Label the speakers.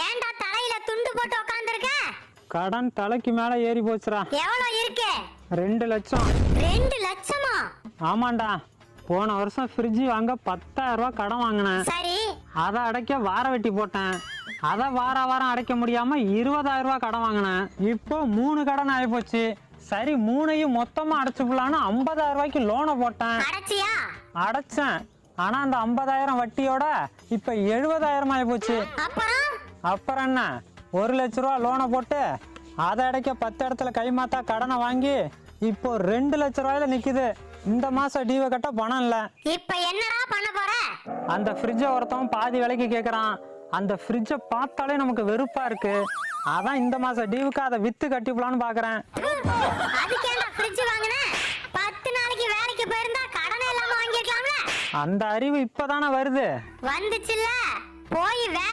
Speaker 1: ஏன்டா தலையில துண்டு போட்டு உட்கார்ந்திருக்க?
Speaker 2: கடன் தலைக்கு மேல ஏறி போச்சுடா.
Speaker 1: எவ்வளவு இருக்கு?
Speaker 2: 2 லட்சம்.
Speaker 1: 2 லட்சமா?
Speaker 2: ஆமாண்டா, போன வருஷம் ஃப்ரிட்ஜ் வாங்க 10,000 ரூபாய் கடன் வாங்கினேன்.
Speaker 1: சரி.
Speaker 2: அதை அடைக்க வார வெட்டி போட்டேன். அதை வாரம் அடைக்க முடியாம 20,000 ரூபாய் கடன் வாங்கினேன். இப்போ 3 கடன் ஆகி போச்சு. சரி, 3ஐயும் மொத்தமா அடைச்சுக்கலான்னு 50,000 ரூபாய்க்கு லோனை போட்டேன்.
Speaker 1: அடைச்சியா?
Speaker 2: அடைச்சேன். ஆனா அந்த 50,000 வட்டியோட இப்ப 70,000 ஆகி போச்சு. அப்புறம் என்ன, 1 லட்ச ரூபா லோனை போட்டு அதை அடைக்க 10 இடத்துல கைமாத்தா கடனை வாங்கி இப்போ 2 லட்ச ரூபாயில நிக்குது. இந்த மாசம் டியூவை கட்ட பணம் இல்ல.
Speaker 1: இப்ப என்னடா பண்ண போற?
Speaker 2: அந்த ஃப்ரிட்ஜை ஒருத்தவன் பாதி விலைக்கு கேக்குறான். அந்த ஃப்ரிட்ஜை பார்த்தாலே நமக்கு வெறுப்பா இருக்கு. அதான் இந்த மாசம் டியூவுக்கு அதை வித்து கட்டிப்பலான்னு பாக்குறேன்.
Speaker 1: அதுக்கேண்டா ஃப்ரிட்ஜ் வாங்குன? 10 நாளைக்கு வேலைக்கு போயிருந்தா கடனே இல்லாம வாங்கிருக்கலாம்ல.
Speaker 2: அந்த அறிவு இப்பதானே வருது.
Speaker 1: வந்துச்சுல, போய்